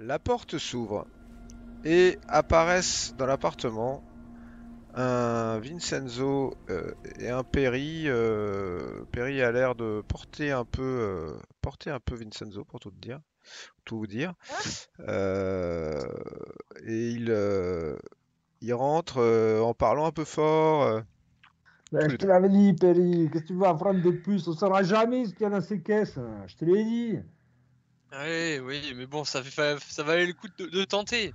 La porte s'ouvre et apparaissent dans l'appartement un Vincenzo et un Perry. Perry a l'air de porter un peu Vincenzo pour tout vous dire. Euh, et il rentre en parlant un peu fort, tous Je les te deux. l'avais dit, Perry, qu'est-ce que tu veux apprendre de plus? On ne saura jamais ce qu'il y a dans ces caisses. Je te l'ai dit. Oui, mais bon, ça valait le coup de tenter.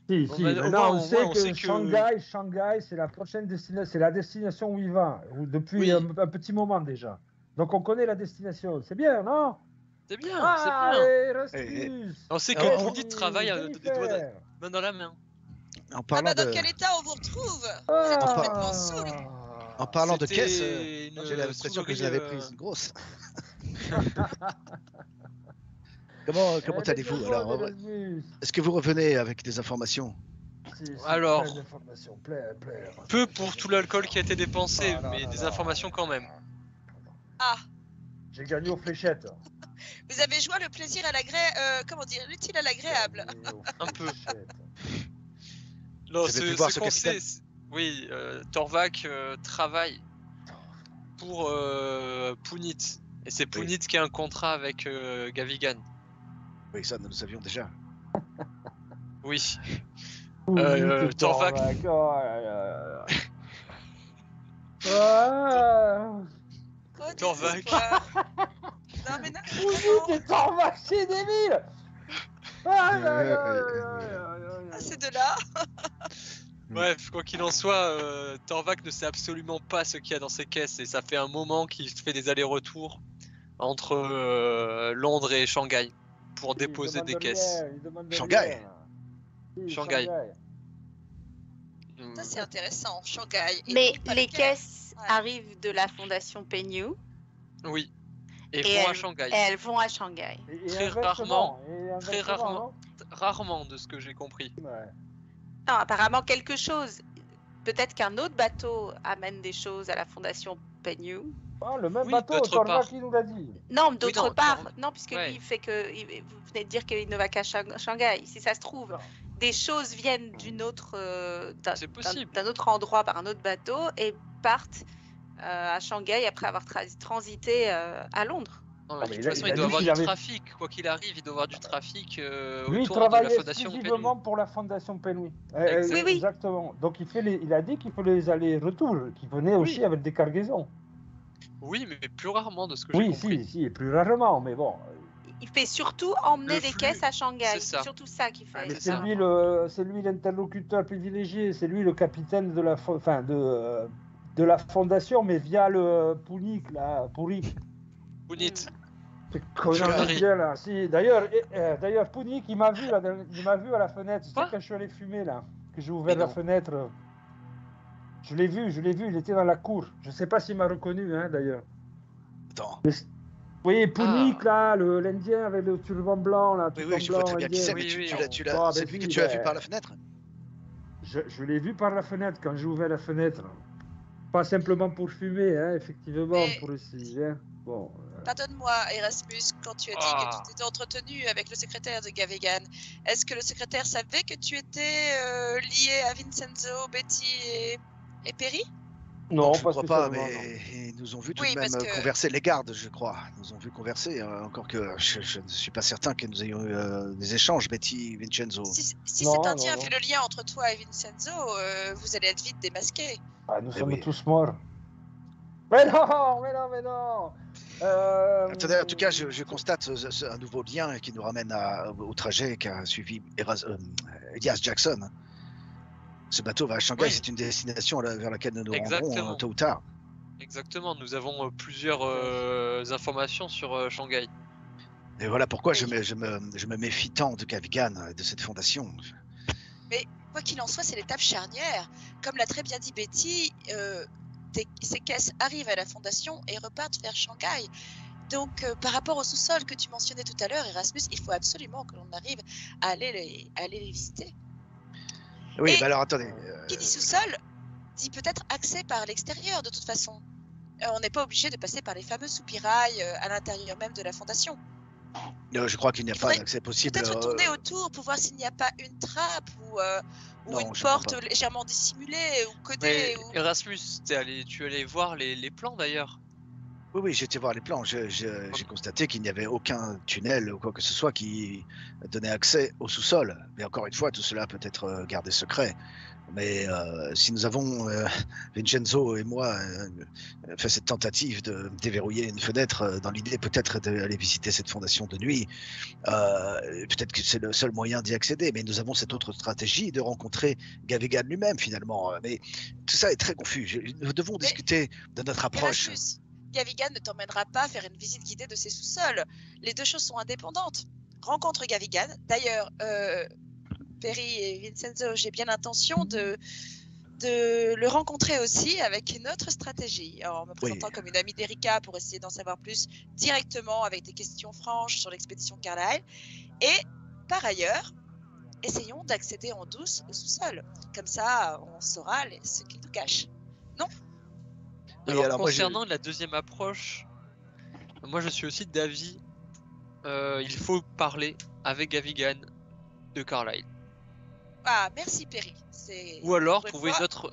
Si, Bon, si, au maintenant on moins, sait on que sait que... Shanghai, c'est la prochaine destination, c'est la destination où il va, depuis Oui, un petit moment déjà. Donc on connaît la destination, c'est bien, non? c'est bien, c'est Ah, bien. allez, Et Rasmus, On sait que en, Pounit travaille des doigts Jennifer. main dans la main. en Ah bah parlant dans de, quel état on vous retrouve? Vous êtes complètement saoul. en parlant de caisse, C'était une j'ai l'impression que soulerie, vous en avez prise une grosse. Comment Elle est allez-vous bien alors? bonne, Erasmus. Est-ce que vous revenez avec des informations? Si, Alors, plein d'informations, plein. peu pour tout l'alcool qui a été dépensé, Ah, non, mais non, des non. informations quand même. Ah, J'ai gagné aux fléchettes. vous avez joint le plaisir à l'agréable, comment dire, l'utile à l'agréable. Un peu. Fléchettes. Non, Vous avez pu voir ce qu'on capitaine? sait, oui, Torvak travaille pour Pounit. Et c'est Pounit qui a un contrat avec Gavigan. Oui, ça, nous le savions déjà. Oui. Torvak. Torvak. Oh là là. Ah. Oh, Torvak. désespoir. Non mais non, Pounit et Torvak, c'est débile. ah, c'est de là. Bref, quoi qu'il en soit, Torvak ne sait absolument pas ce qu'il y a dans ses caisses et ça fait un moment qu'il fait des allers-retours entre Londres et Shanghai pour déposer des caisses. Shanghai. Shanghai. Ça c'est intéressant, Shanghai. Et Mais donc, pas les lequel. caisses Ouais. arrivent de la fondation Penyu Oui. Et et vont à Shanghai. elles vont à Shanghai. Très rarement. Rarement de ce que j'ai compris. Ouais. Non, apparemment quelque chose. Peut-être qu'un autre bateau amène des choses à la fondation Penyu. Ah, le même Oui, bateau, d'autre Torvak part. qui nous l'a dit. Non, d'autre non, part, Torvak. non, puisque Ouais. lui, il fait que. Vous venez de dire qu'il ne va qu'à Shanghai. Si ça se trouve, des choses viennent d'une autre, C'est possible. d'un autre endroit par un autre bateau et partent à Shanghai après avoir transité à Londres. Non, Ah, mais mais de il a- toute façon, il a il doit dit avoir qu'il du avait- trafic. Quoi qu'il arrive, il doit avoir du trafic Lui, il autour de travaille la fondation exclusivement Penny. pour la fondation Penny. Exact. Oui, oui. Exactement. Donc il a dit qu'il faut les allers-retours, qu'il venait Oui. aussi avec des cargaisons. Oui, mais plus rarement de ce que j'ai Oui, compris. si, et plus rarement, mais bon. Il fait surtout emmener Le des flux, caisses à Shanghai. c'est ça. C'est surtout ça qu'il fait. Ah, Mais c'est c'est ça. lui l'interlocuteur privilégié, c'est lui le capitaine de de la fondation, mais via le Pounik, là, Pourik. Pounit. C'est connard Ferrari. indien, là. Si, d'ailleurs, Pounik, il m'a vu, là, il m'a vu à la fenêtre. Tu sais, Quoi quand je suis allé fumer, là, que j'ai ouvert Mais la non. fenêtre. Je l'ai vu, il était dans la cour. Je sais pas s'il m'a reconnu, hein, d'ailleurs. Attends. Oui, Pounik, là, l'Indien avec le turban blanc, là, tout Oui, en je vois blanc, très bien qui indien. c'est, mais Oui, Ah, c'est ben lui que si, tu as vu ben, par la fenêtre? Je l'ai vu par la fenêtre, quand j'ai ouvert la fenêtre. Pas simplement pour fumer, hein, effectivement, Mais- pour essayer. Hein. Bon. Pardonne-moi, Erasmus, quand tu as dit que tu t'étais entretenu avec le secrétaire de Gavigan, est-ce que le secrétaire savait que tu étais lié à Vincenzo, Betty et Perry? Non, je ne pas crois pas, spécialement, mais ils nous ont vu tout Oui, de même parce que- converser, les gardes, je crois. Ils nous ont vu converser, encore que je ne suis pas certain que nous ayons eu des échanges, Betty, Vincenzo. Si Non, cet non, Indien non. fait le lien entre toi et Vincenzo, vous allez être vite démasqués. Ah, nous Eh sommes oui. tous morts. Mais non. Attendez, en tout cas, je constate un nouveau lien qui nous ramène au trajet qu'a suivi Elias Jackson. Ce bateau va à Shanghai, Oui. c'est une destination vers laquelle nous nous Exactement. rendrons tôt ou tard. Exactement, nous avons plusieurs informations sur Shanghai. Et voilà pourquoi je me méfie tant de Gavigan et de cette fondation. Quoi qu'il en soit, c'est l'étape charnière. Comme l'a très bien dit Betty, ces caisses arrivent à la fondation et repartent vers Shanghai. Donc, par rapport au sous-sol que tu mentionnais tout à l'heure, Erasmus, il faut absolument que l'on arrive à aller les visiter. Oui, Et- bah alors attendez. Qui dit sous-sol dit peut-être accès par l'extérieur de toute façon. On n'est pas obligé de passer par les fameux soupirails à l'intérieur même de la fondation. Je crois qu'il n'y a Il pas faudrait d'accès possible. Peut-être tourner autour pour voir s'il n'y a pas une trappe ou Non, une je crois porte pas. légèrement dissimulée ou Mais codée. Ou... Erasmus, tu allais voir les plans d'ailleurs. Oui, j'étais voir les plans. J'ai constaté qu'il n'y avait aucun tunnel ou quoi que ce soit qui donnait accès au sous-sol. Mais encore une fois, tout cela peut être gardé secret. Mais si nous avons, Vincenzo et moi, fait cette tentative de déverrouiller une fenêtre dans l'idée peut-être d'aller visiter cette fondation de nuit, peut-être que c'est le seul moyen d'y accéder. Mais nous avons cette autre stratégie de rencontrer Gavigan lui-même finalement. Mais tout ça est très confus. Nous devons discuter de notre approche. Erasmus, Gavigan ne t'emmènera pas faire une visite guidée de ses sous-sols. Les deux choses sont indépendantes. Rencontre Gavigan. D'ailleurs, Perry et Vincenzo, j'ai bien l'intention de le rencontrer aussi avec une autre stratégie, en me présentant comme une amie d'Erika pour essayer d'en savoir plus directement avec des questions franches sur l'expédition Carlyle. Et par ailleurs, essayons d'accéder en douce au sous-sol. Comme ça, on saura ce qu'il nous cache. Non ? Alors concernant la deuxième approche, moi je suis aussi d'avis, il faut parler avec Gavigan de Carlyle. Ah, merci Perry. Ou alors trouver une autre...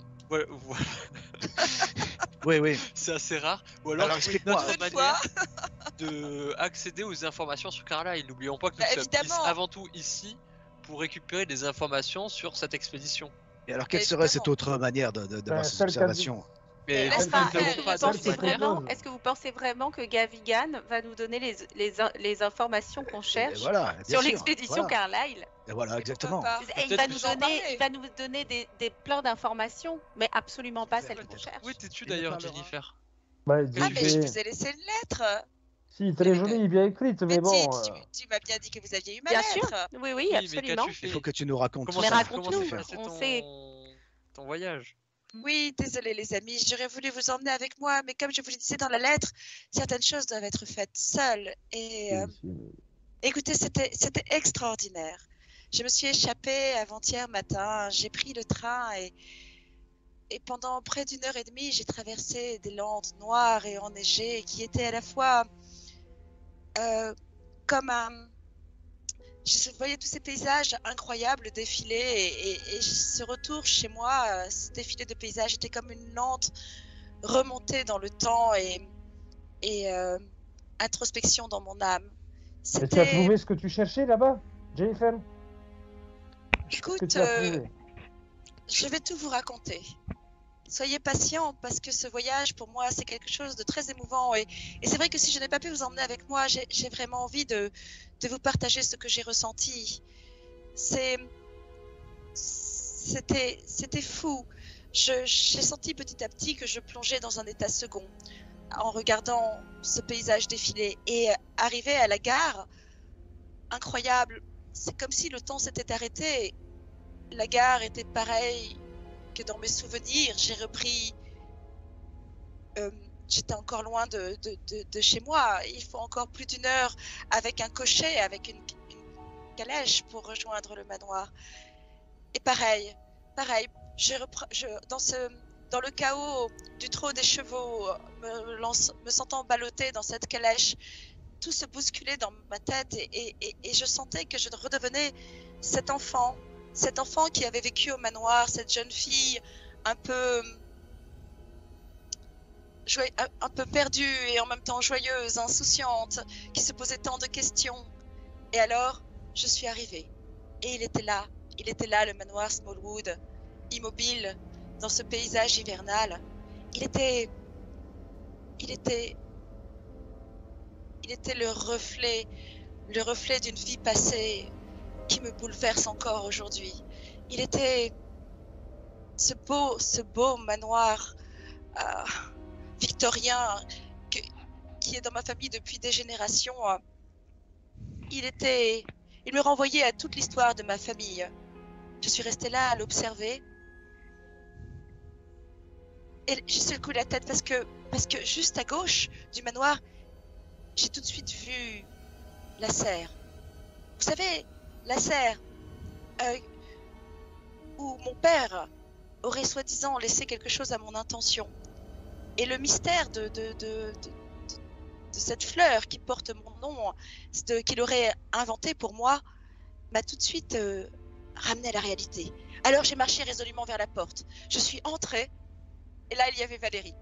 Oui. C'est assez rare. Ou alors trouver une autre manière de accéder aux informations sur Carlyle. N'oublions pas que nous sommes avant tout ici pour récupérer des informations sur cette expédition. Et alors quelle serait cette autre manière d'avoir ces observations? Est-ce que vous pensez vraiment que Gavigan va nous donner les informations qu'on cherche sur l'expédition Carlyle? Et voilà, exactement. Et il va nous donner des plans d'informations, mais absolument pas celles qu'on cherche. Où étais-tu d'ailleurs, Jennifer? Mais je vous ai laissé une lettre. Si, très jolie, bien écrite, mais bon... Tu m'as bien dit que vous aviez eu ma lettre. Bien sûr, oui, absolument. Il faut que tu nous racontes. Mais raconte-nous, on sait... ton voyage. Oui, désolé les amis, j'aurais voulu vous emmener avec moi, mais comme je vous le disais dans la lettre, certaines choses doivent être faites seules. Et écoutez, c'était extraordinaire. Je me suis échappée avant-hier matin, j'ai pris le train et pendant près d'1 heure et demie, j'ai traversé des landes noires et enneigées qui étaient à la fois comme un... Je voyais tous ces paysages incroyables défiler et ce retour chez moi, ce défilé de paysages était comme une lente remontée dans le temps et introspection dans mon âme. Et tu as trouvé ce que tu cherchais là-bas, Jennifer? Écoute, je vais tout vous raconter. Soyez patient parce que ce voyage pour moi c'est quelque chose de très émouvant et c'est vrai que si je n'ai pas pu vous emmener avec moi, j'ai vraiment envie de vous partager ce que j'ai ressenti. C'était fou. J'ai senti petit à petit que je plongeais dans un état second en regardant ce paysage défiler et arrivé à la gare, incroyable. C'est comme si le temps s'était arrêté. La gare était pareille que dans mes souvenirs. J'ai repris... j'étais encore loin de chez moi. Il faut encore plus d'1 heure avec un cocher, avec une calèche pour rejoindre le manoir. Et pareil, dans le chaos du trot des chevaux, me sentant ballottée dans cette calèche, tout se bousculait dans ma tête et je sentais que je redevenais cet enfant qui avait vécu au manoir, cette jeune fille un peu perdue et en même temps joyeuse, insouciante, qui se posait tant de questions. Et alors, je suis arrivée. Et il était là, le manoir Smallwood, immobile dans ce paysage hivernal. Il était le reflet d'une vie passée qui me bouleverse encore aujourd'hui. Il était ce beau manoir victorien qui est dans ma famille depuis des générations. Il me renvoyait à toute l'histoire de ma famille. Je suis restée là à l'observer. Et j'ai secoué la tête parce que juste à gauche du manoir, j'ai tout de suite vu la serre. Vous savez, la serre où mon père aurait soi-disant laissé quelque chose à mon intention. Et le mystère de cette fleur qui porte mon nom, qu'il aurait inventé pour moi, m'a tout de suite ramené à la réalité. Alors j'ai marché résolument vers la porte. Je suis entrée et là il y avait Valérie.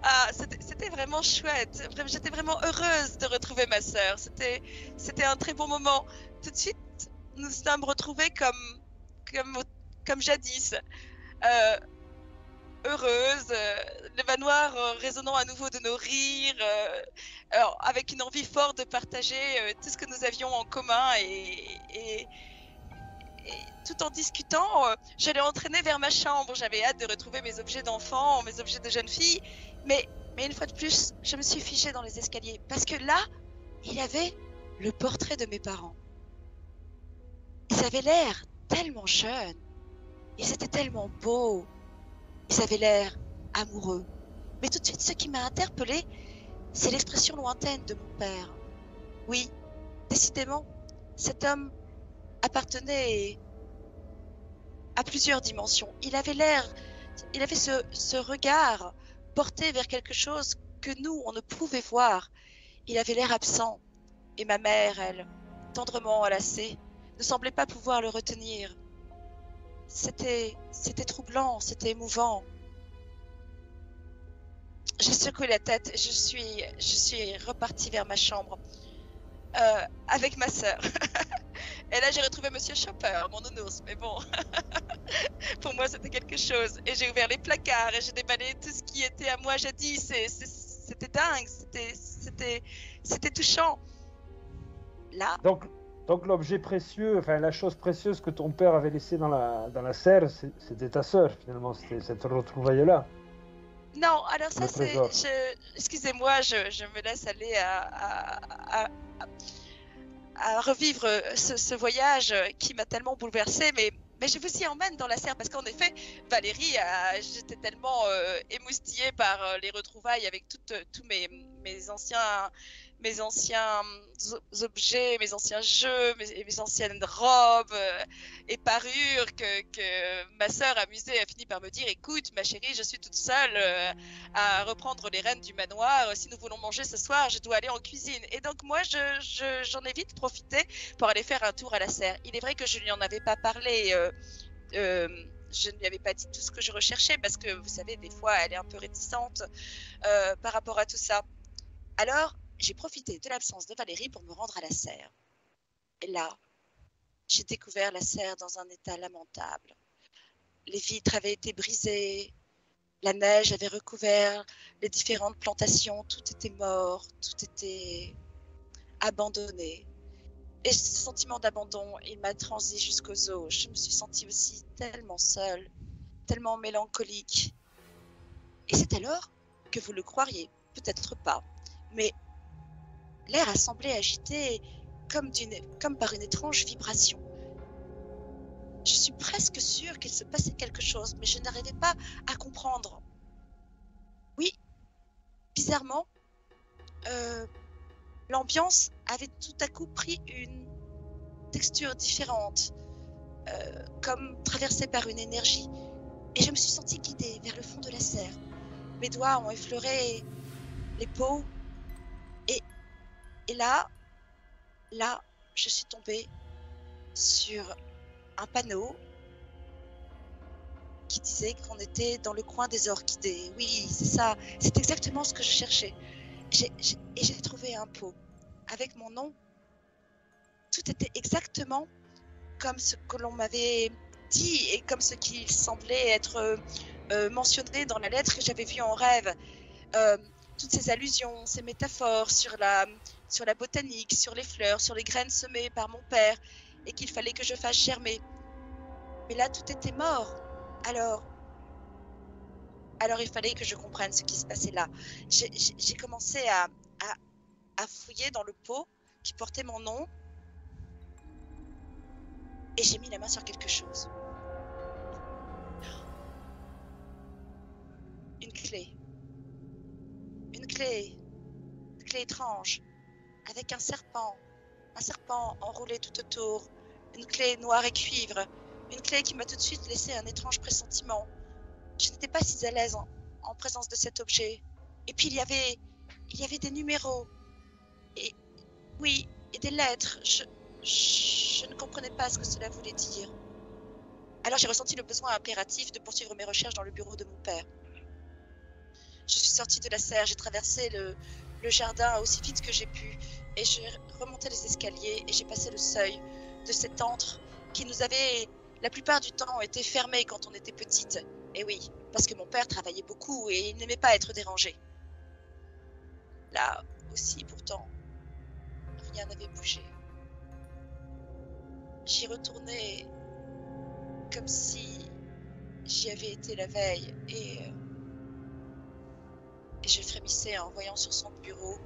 Ah, c'était vraiment chouette. J'étais vraiment heureuse de retrouver ma sœur. C'était un très bon moment. Tout de suite, nous sommes retrouvés comme jadis. Heureuses, le manoir résonnant à nouveau de nos rires, alors, avec une envie forte de partager tout ce que nous avions en commun et tout en discutant, j'allais entraîner vers ma chambre. J'avais hâte de retrouver mes objets d'enfant, mes objets de jeune fille, mais une fois de plus, je me suis figée dans les escaliers parce que là, il y avait le portrait de mes parents. Ils avaient l'air tellement jeunes, ils étaient tellement beaux. Ils avaient l'air amoureux. Mais tout de suite, ce qui m'a interpellée, c'est l'expression lointaine de mon père. Oui, décidément, cet homme appartenait à plusieurs dimensions. Il avait ce regard porté vers quelque chose que nous, on ne pouvait voir. Il avait l'air absent. Et ma mère, elle, tendrement enlacée, ne semblait pas pouvoir le retenir. C'était troublant, c'était émouvant. J'ai secoué la tête, je suis repartie vers ma chambre avec ma sœur. Et là, j'ai retrouvé Monsieur Chopper, mon nounours, mais bon, pour moi, c'était quelque chose. Et j'ai ouvert les placards et j'ai déballé tout ce qui était à moi jadis. C'était dingue, c'était touchant. Là. Donc l'objet précieux, enfin la chose précieuse que ton père avait laissée dans la serre, c'était ta sœur finalement, c'était cette retrouvaille-là. Non, alors ça c'est... Excusez-moi, je me laisse aller à revivre ce voyage qui m'a tellement bouleversée, mais je vous y emmène dans la serre parce qu'en effet, Valérie, j'étais tellement émoustillée par les retrouvailles avec tous mes anciens objets, mes anciens jeux, mes anciennes robes et parures que ma sœur amusée a fini par me dire: écoute ma chérie, je suis toute seule à reprendre les rênes du manoir, si nous voulons manger ce soir je dois aller en cuisine. Et donc moi j'en ai vite profité pour aller faire un tour à la serre. Il est vrai que je ne lui en avais pas parlé, je ne lui avais pas dit tout ce que je recherchais parce que vous savez, des fois elle est un peu réticente par rapport à tout ça. Alors j'ai profité de l'absence de Valérie pour me rendre à la serre. Et là, j'ai découvert la serre dans un état lamentable. Les vitres avaient été brisées, la neige avait recouvert les différentes plantations, tout était mort, tout était abandonné. Et ce sentiment d'abandon, il m'a transi jusqu'aux os. Je me suis sentie aussi tellement seule, tellement mélancolique. Et c'est alors que vous le croiriez, peut-être pas, mais l'air a semblé agité comme par une étrange vibration. Je suis presque sûre qu'il se passait quelque chose, mais je n'arrivais pas à comprendre. Oui, bizarrement, l'ambiance avait tout à coup pris une texture différente, comme traversée par une énergie. Et je me suis sentie guidée vers le fond de la serre. Mes doigts ont effleuré les pots. Et là, je suis tombée sur un panneau qui disait qu'on était dans le coin des orchidées. Oui, c'est ça, c'est exactement ce que je cherchais. Et j'ai trouvé un pot avec mon nom. Tout était exactement comme ce que l'on m'avait dit et comme ce qu'il semblait être mentionné dans la lettre que j'avais vue en rêve. Toutes ces allusions, ces métaphores sur la botanique, sur les fleurs, sur les graines semées par mon père et qu'il fallait que je fasse germer. Mais là, tout était mort. Alors il fallait que je comprenne ce qui se passait là. J'ai commencé à fouiller dans le pot qui portait mon nom et j'ai mis la main sur quelque chose. Une clé. Une clé étrange, avec un serpent enroulé tout autour, une clé noire et cuivre, une clé qui m'a tout de suite laissé un étrange pressentiment. Je n'étais pas si à l'aise en présence de cet objet. Et puis il y avait des numéros. Et oui, et des lettres. Je ne comprenais pas ce que cela voulait dire. Alors j'ai ressenti le besoin impératif de poursuivre mes recherches dans le bureau de mon père. Je suis sortie de la serre, j'ai traversé le jardin aussi vite que j'ai pu, et j'ai remonté les escaliers, et j'ai passé le seuil de cet antre qui nous avait, la plupart du temps, été fermé quand on était petite. Et oui, parce que mon père travaillait beaucoup et il n'aimait pas être dérangé. Là aussi, pourtant, rien n'avait bougé. J'y retournais comme si j'y avais été la veille, et je frémissais en voyant sur son bureau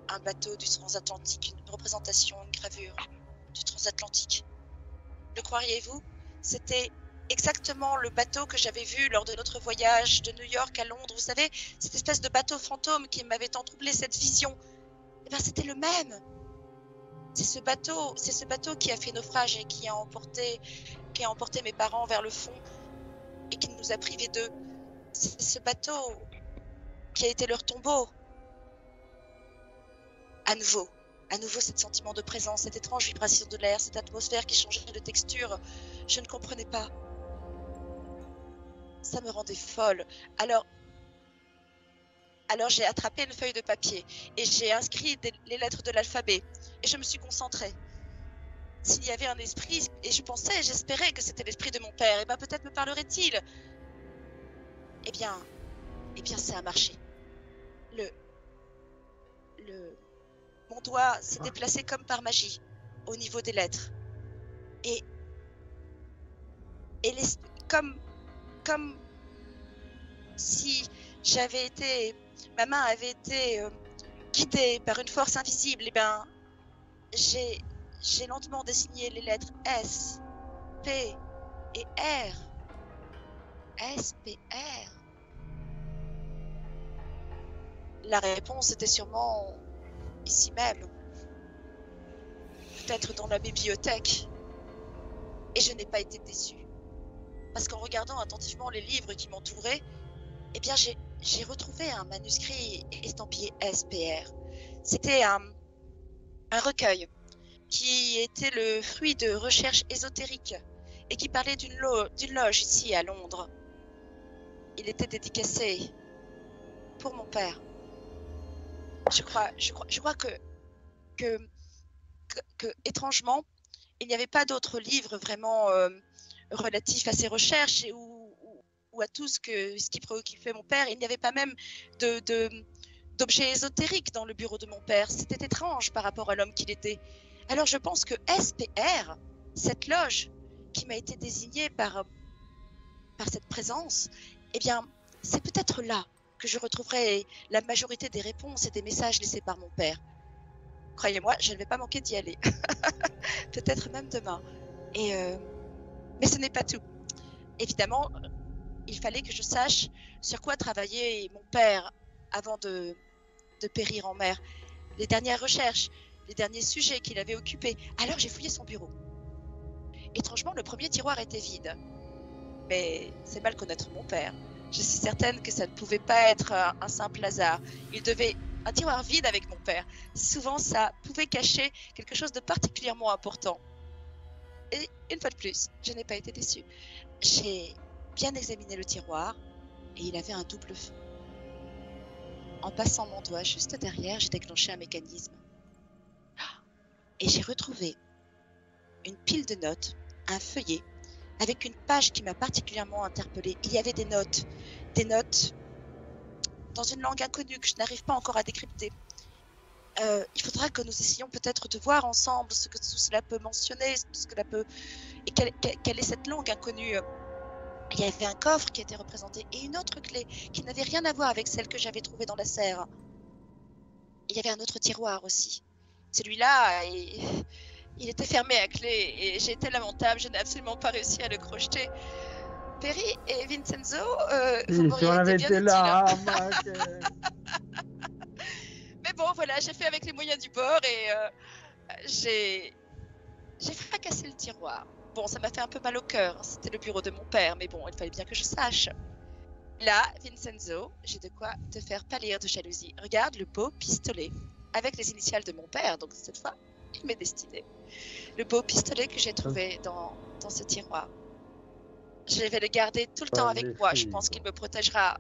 un bateau du transatlantique, une représentation, une gravure du transatlantique. Le croiriez-vous? C'était exactement le bateau que j'avais vu lors de notre voyage de New York à Londres. Vous savez, cette espèce de bateau fantôme qui m'avait tant troublé, cette vision. Eh bien, c'était le même. C'est ce bateau qui a fait naufrage et qui a emporté mes parents vers le fond et qui nous a privés d'eux. C'est ce bateau qui a été leur tombeau. À nouveau, cet sentiment de présence, cette étrange vibration de l'air, cette atmosphère qui changeait de texture. Je ne comprenais pas. Ça me rendait folle. Alors j'ai attrapé une feuille de papier et j'ai inscrit les lettres de l'alphabet et je me suis concentrée. S'il y avait un esprit, et j'espérais que c'était l'esprit de mon père, et bien peut-être me parlerait-il. Eh bien, ça a marché. Mon doigt s'est déplacé comme par magie au niveau des lettres. Et comme si ma main avait été guidée par une force invisible, et bien, j'ai lentement dessiné les lettres S, P et R. S, P, R. La réponse était sûrement ici même, peut-être dans la bibliothèque. Et je n'ai pas été déçue. Parce qu'en regardant attentivement les livres qui m'entouraient, eh bien j'ai retrouvé un manuscrit estampillé SPR. C'était un recueil qui était le fruit de recherches ésotériques et qui parlait d'une loge ici à Londres. Il était dédicacé pour mon père. Je crois que étrangement, il n'y avait pas d'autres livres vraiment relatifs à ses recherches ou à tout ce qui préoccupait mon père. Il n'y avait pas même d'objets ésotériques dans le bureau de mon père. C'était étrange par rapport à l'homme qu'il était. Alors je pense que SPR, cette loge qui m'a été désignée par cette présence, eh bien, c'est peut-être là que je retrouverai la majorité des réponses et des messages laissés par mon père. Croyez-moi, je ne vais pas manquer d'y aller. Peut-être même demain. Mais ce n'est pas tout. Évidemment, il fallait que je sache sur quoi travaillait mon père avant de périr en mer. Les dernières recherches, les derniers sujets qu'il avait occupés. Alors j'ai fouillé son bureau. Étrangement, le premier tiroir était vide. Mais c'est mal connaître mon père. Je suis certaine que ça ne pouvait pas être un simple hasard. Un tiroir vide avec mon père. Souvent, ça pouvait cacher quelque chose de particulièrement important. Et une fois de plus, je n'ai pas été déçue. J'ai bien examiné le tiroir et il avait un double fond. En passant mon doigt juste derrière, j'ai déclenché un mécanisme. Et j'ai retrouvé une pile de notes, un feuillet, avec une page qui m'a particulièrement interpellée. Il y avait des notes dans une langue inconnue que je n'arrive pas encore à décrypter. Il faudra que nous essayions peut-être de voir ensemble ce que tout cela peut mentionner, et quelle est cette langue inconnue. Il y avait un coffre qui était représenté et une autre clé qui n'avait rien à voir avec celle que j'avais trouvée dans la serre. Il y avait un autre tiroir aussi. Celui-là, il était fermé à clé et j'ai été lamentable, je n'ai absolument pas réussi à le crocheter. Perry et Vincenzo, vous m'auriez été bien là, Mais bon, voilà, j'ai fait avec les moyens du bord et j'ai fracassé le tiroir. Bon, ça m'a fait un peu mal au cœur, c'était le bureau de mon père, mais bon, il fallait bien que je sache. Là, Vincenzo, j'ai de quoi te faire pâlir de jalousie. Regarde le beau pistolet, avec les initiales de mon père, donc cette fois, il m'est destiné. Le beau pistolet que j'ai trouvé dans ce tiroir. Je vais le garder tout le temps avec moi. Je pense qu'il me protégera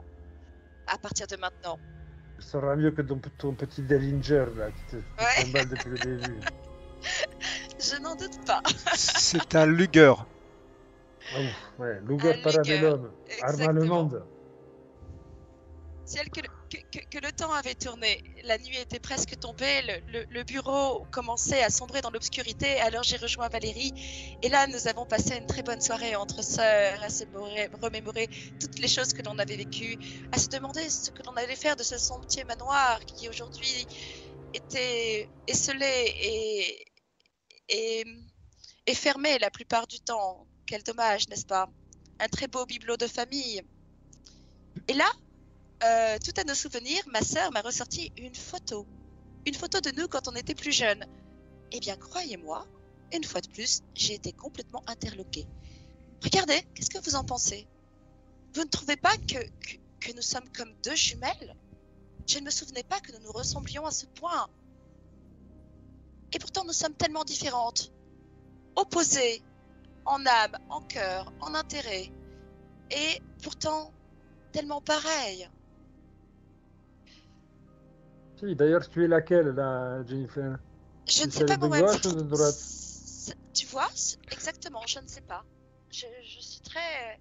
à partir de maintenant. Ce sera mieux que ton petit Derringer, là, qui te trimballe depuis le début. Je n'en doute pas. C'est un Luger. Oh, ouais, Luger Parabellum, arme allemande. Ciel que le temps avait tourné, la nuit était presque tombée, le bureau commençait à sombrer dans l'obscurité, alors j'ai rejoint Valérie, et là nous avons passé une très bonne soirée entre sœurs, à se remémorer toutes les choses que l'on avait vécues, à se demander ce que l'on allait faire de ce somptueux manoir qui aujourd'hui était esselé et fermé la plupart du temps. Quel dommage, n'est-ce pas? Un très beau bibelot de famille. Et là, tout à nos souvenirs, ma sœur m'a ressorti une photo de nous quand on était plus jeunes. Eh bien, croyez-moi, une fois de plus, j'ai été complètement interloquée. Regardez, qu'est-ce que vous en pensez? Vous ne trouvez pas que nous sommes comme deux jumelles? Je ne me souvenais pas que nous nous ressemblions à ce point. Et pourtant, nous sommes tellement différentes, opposées, en âme, en cœur, en intérêt, et pourtant tellement pareilles. Si, d'ailleurs, tu es laquelle, là, Jennifer? Je ne sais pas moi-même. De gauche ou de droite? Tu vois, exactement, je ne sais pas. Je suis très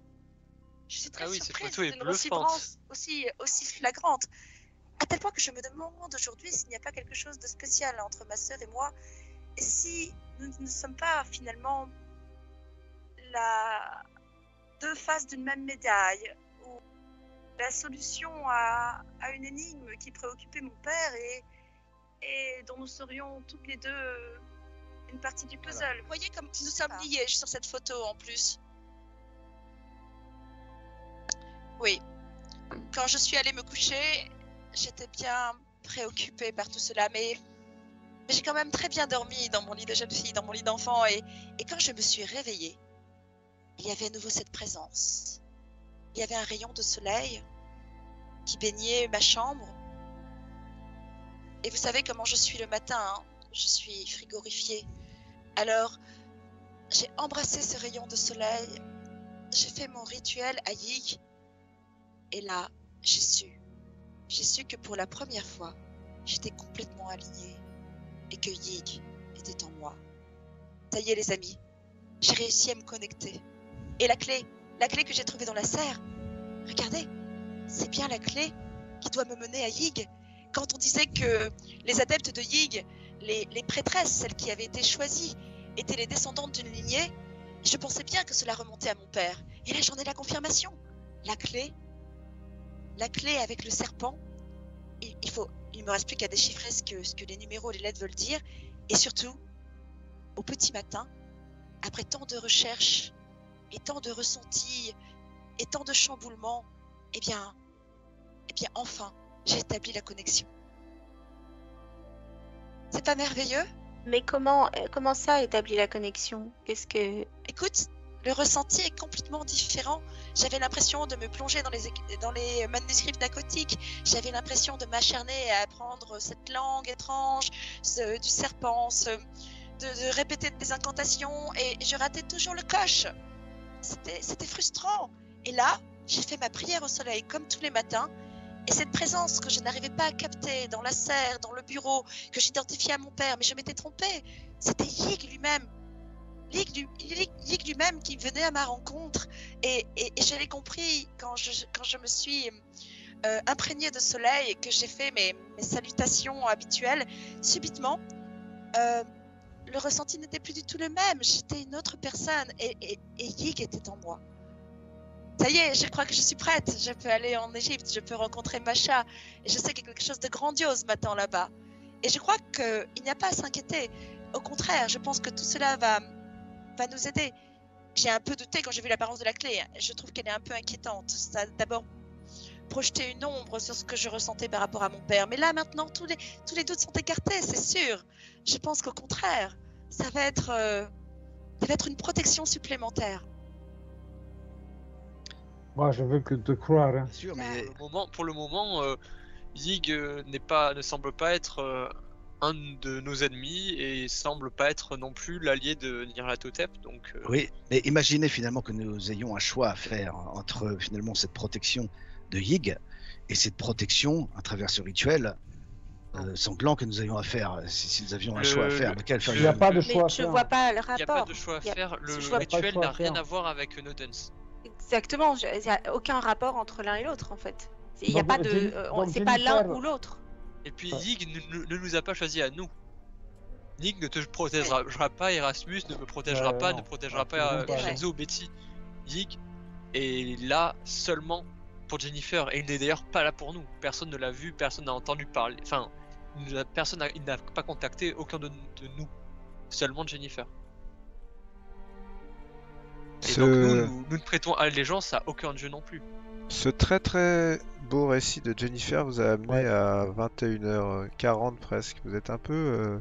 surprise d'une ressemblance aussi flagrante. À tel point que je me demande aujourd'hui s'il n'y a pas quelque chose de spécial entre ma sœur et moi, et si nous ne sommes pas finalement deux faces d'une même médaille, ou la solution à une énigme qui préoccupait mon père et dont nous serions toutes les deux une partie du puzzle. Voilà. Vous voyez comme nous sommes liés sur cette photo en plus. Oui. Quand je suis allée me coucher, j'étais bien préoccupée par tout cela, mais j'ai quand même très bien dormi dans mon lit de jeune fille, dans mon lit d'enfant, et quand je me suis réveillée, il y avait à nouveau cette présence. Il y avait un rayon de soleil qui baignait ma chambre. Et vous savez comment je suis le matin, hein? Je suis frigorifiée. Alors, j'ai embrassé ce rayon de soleil, j'ai fait mon rituel à Yig, et là, j'ai su que pour la première fois, j'étais complètement alignée et que Yig était en moi. Ça y est les amis, j'ai réussi à me connecter. Et la clé que j'ai trouvée dans la serre, regardez, c'est bien la clé qui doit me mener à Yig. Quand on disait que les adeptes de Yig, les prêtresses, celles qui avaient été choisies, étaient les descendantes d'une lignée, je pensais bien que cela remontait à mon père. Et là, j'en ai la confirmation. La clé avec le serpent, il me reste plus qu'à déchiffrer ce que les numéros et les lettres veulent dire. Et surtout, au petit matin, après tant de recherches, et tant de ressentis, et tant de chamboulements, eh bien, enfin, j'ai établi la connexion. C'est pas merveilleux? Mais comment ça établit la connexion? Écoute, le ressenti est complètement différent. J'avais l'impression de me plonger dans les manuscrits narcotiques. J'avais l'impression de m'acharner à apprendre cette langue étrange du serpent, de répéter des incantations, et je ratais toujours le coche. C'était frustrant. Et là, j'ai fait ma prière au soleil comme tous les matins. Et cette présence que je n'arrivais pas à capter dans la serre, dans le bureau, que j'identifiais à mon père, mais je m'étais trompée. C'était Yig lui-même. Yig lui-même qui venait à ma rencontre. Et je l'ai compris quand je me suis imprégnée de soleil et que j'ai fait mes salutations habituelles. Subitement, le ressenti n'était plus du tout le même. J'étais une autre personne et Yig était en moi. Ça y est, je crois que je suis prête. Je peux aller en Égypte, je peux rencontrer Macha. Et je sais qu'il y a quelque chose de grandiose m'attend là-bas. Et je crois qu'il n'y a pas à s'inquiéter. Au contraire, je pense que tout cela va nous aider. J'ai un peu douté quand j'ai vu l'apparence de la clé. Je trouve qu'elle est un peu inquiétante. Ça a d'abord projeté une ombre sur ce que je ressentais par rapport à mon père. Mais là, maintenant, tous les doutes sont écartés, c'est sûr. Je pense qu'au contraire, ça va être une protection supplémentaire. Moi, je veux que te croire. Hein. Bien sûr, mais pour le moment, Yig ne semble pas être un de nos ennemis et semble pas être non plus l'allié de Nyarlathotep. Donc, oui, mais imaginez finalement que nous ayons un choix à faire entre finalement cette protection de Yig et cette protection à travers ce rituel sanglant que nous avions à faire. Si nous avions un choix à faire, lequel faire? Il n'y a pas de choix à Je faire. vois pas le il n'y a rapport. pas de choix à faire. Le je vois pas rituel de choix n'a à rien faire. à voir avec Nodens. Exactement, il n'y a aucun rapport entre l'un et l'autre en fait. Il n'y a Donc, pas de. C'est pas l'un Jennifer- ou l'autre. Et puis Yig ne nous a pas choisi à nous. Yig ne te protégera pas, Erasmus ne me protégera pas, non, ne protégera pas absolument pas. Kenzo ou Betty. Yig est là seulement pour Jennifer et il n'est d'ailleurs pas là pour nous. Personne ne l'a vu, personne n'a entendu parler. Enfin, il n'a pas contacté aucun de nous. Seulement Jennifer. Et donc nous ne prêtons allégeance à aucun dieu non plus. Ce très très beau récit de Jennifer vous a amené à 21h40 presque. Vous êtes un peu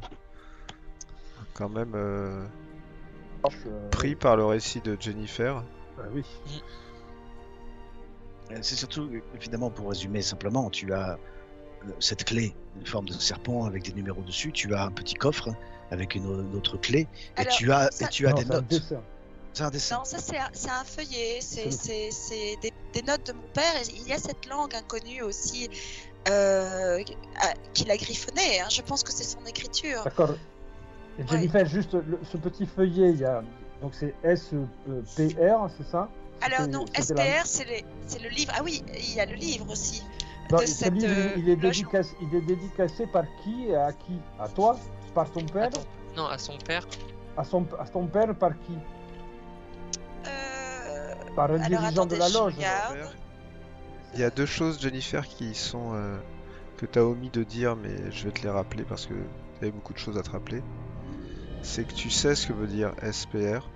quand même pris par le récit de Jennifer. Oui. C'est surtout, évidemment, pour résumer simplement, tu as cette clé, une forme de serpent avec des numéros dessus, tu as un petit coffre avec une autre clé, et tu as des notes. C'est un dessin. Non, ça c'est un feuillet, c'est des notes de mon père, et il y a cette langue inconnue aussi qu'il a griffonnée, hein. Je pense que c'est son écriture. D'accord. Et Jennifer, juste ce petit feuillet, il y a... donc c'est SPR, c'est ça? Alors non, SPR c'est le livre. Ah oui, il y a le livre aussi. Non, de cette, il est dédicacé par qui et à qui? À toi? Par ton père? Non, à son père. À ton père par qui? Par un dirigeant de la loge. Il y a deux choses, Jennifer, qui sont que tu as omis de dire, mais je vais te les rappeler parce que tu avais beaucoup de choses à te rappeler. C'est que tu sais ce que veut dire SPR.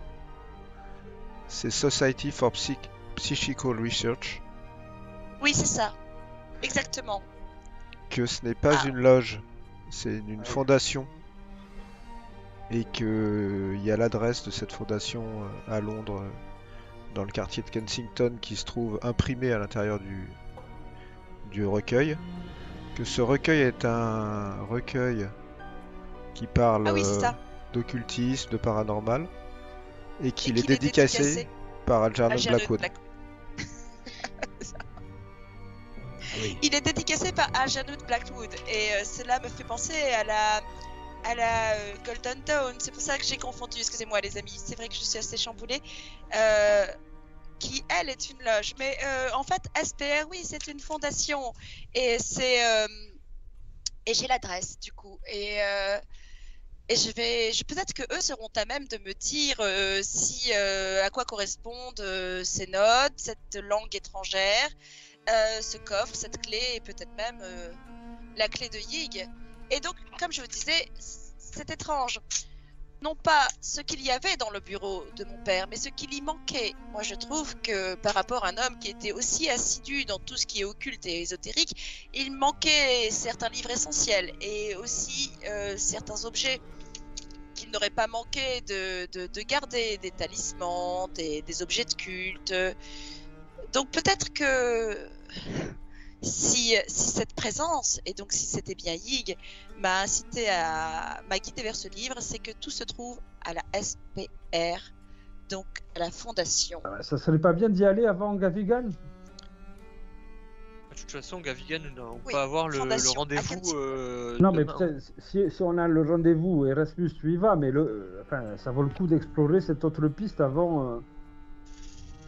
C'est Society for Psychical Research. Oui, c'est ça. Exactement. Que ce n'est pas une loge, c'est une fondation. Et qu'il y a l'adresse de cette fondation à Londres, dans le quartier de Kensington, qui se trouve imprimée à l'intérieur du recueil. Que ce recueil est un recueil qui parle d'occultisme, de paranormal. Et qu'il est dédicacé par Algernon Blackwood. Oui. Il est dédicacé par Algernon Blackwood et cela me fait penser à la Golden Dawn. C'est pour ça que j'ai confondu, excusez-moi les amis, c'est vrai que je suis assez chamboulée. Qui elle est une loge, mais en fait SPR, oui, c'est une fondation et c'est et j'ai l'adresse du coup et peut-être que eux seront à même de me dire si à quoi correspondent ces notes, cette langue étrangère, ce coffre, cette clé et peut-être même la clé de Yig. Et donc, comme je vous disais, c'est étrange. Non pas ce qu'il y avait dans le bureau de mon père, mais ce qu'il y manquait. Moi, je trouve que par rapport à un homme qui était aussi assidu dans tout ce qui est occulte et ésotérique, il manquait certains livres essentiels et aussi certains objets qu'il n'aurait pas manqué de garder, des talismans, des objets de culte. Donc peut-être que si cette présence, et donc si c'était bien Yig, m'a guidé vers ce livre, c'est que tout se trouve à la SPR, donc à la fondation. Ça serait pas bien d'y aller avant Gavigan? De toute façon, Gavigan, on peut avoir le rendez-vous. Non, mais si on a le rendez-vous, Erasmus, tu y vas, mais ça vaut le coup d'explorer cette autre piste avant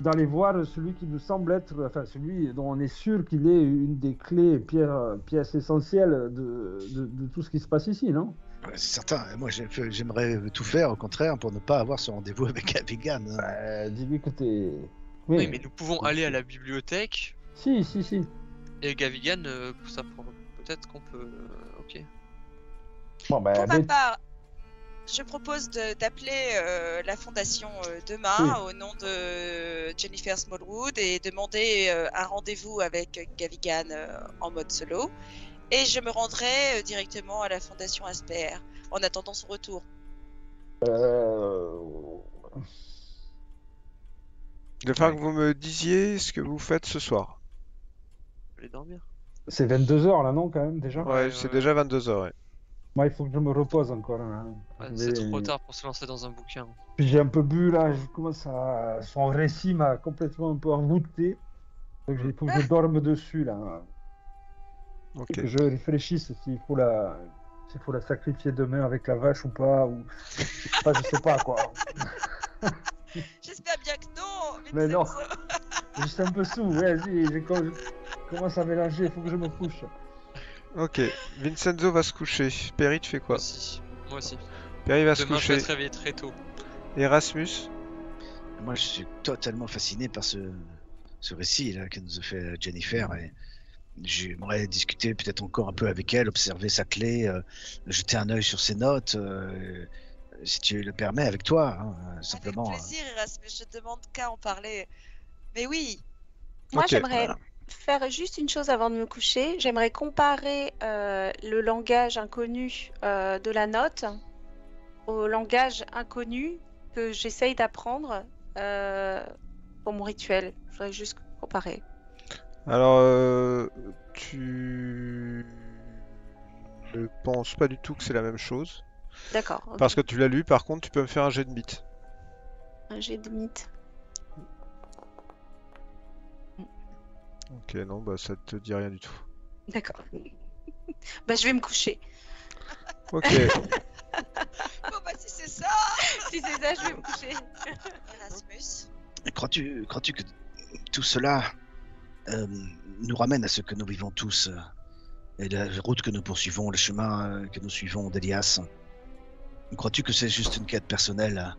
d'aller voir celui qui nous semble être, celui dont on est sûr qu'il est une des clés, pièces essentielles de tout ce qui se passe ici, non? C'est certain. Moi, j'aimerais tout faire, au contraire, pour ne pas avoir ce rendez-vous avec Gavigan. Dis-lui que t'es... Oui, mais nous pouvons aller à la bibliothèque. Si. Et Gavigan, ça peut-être qu'on peut... Ok. Bon, pour ma part, je propose d'appeler la fondation demain au nom de Jennifer Smallwood et demander un rendez-vous avec Gavigan en mode solo. Et je me rendrai directement à la fondation SPR en attendant son retour. Il va falloir que vous me disiez ce que vous faites ce soir. Aller dormir. C'est 22h là, non, quand même, déjà? Ouais, c'est déjà 22h, ouais. Moi, il faut que je me repose encore. Hein. C'est trop tard pour se lancer dans un bouquin. Puis j'ai un peu bu là, je commence à... Son récit m'a complètement un peu envoûté. Donc il faut que je dorme dessus là. Ok. Que je réfléchisse s'il faut la sacrifier demain avec la vache ou pas. Ou... je sais pas quoi. J'espère bien que non. Mais non. Je suis un peu sous, vas-y, je commence à mélanger, il faut que je me couche. Ok, Vincenzo va se coucher. Perry, tu fais quoi? Moi aussi. Perry va se coucher. Demain, je vais se réveiller très tôt. Erasmus? Moi, je suis totalement fasciné par ce récit là que nous a fait Jennifer. Et j'aimerais discuter peut-être encore un peu avec elle, observer sa clé, jeter un œil sur ses notes, si tu le permets, avec toi, hein, simplement. Avec plaisir, Erasmus, je te demande qu'à en parler. Mais oui. Moi, j'aimerais faire juste une chose avant de me coucher. J'aimerais comparer le langage inconnu de la note au langage inconnu que j'essaye d'apprendre pour mon rituel. Je voudrais juste comparer. Alors, tu ne penses pas du tout que c'est la même chose. D'accord. Okay. Parce que tu l'as lu, par contre, tu peux me faire un jet de mythe. Un jet de mythe. Ok, non, bah ça te dit rien du tout. D'accord. Bah je vais me coucher. Ok. Bon bah si c'est ça. Si c'est ça, je vais me coucher. Erasmus. Crois-tu que tout cela nous ramène à ce que nous vivons tous et la route que nous poursuivons, le chemin que nous suivons d'Elias? Crois-tu que c'est juste une quête personnelle?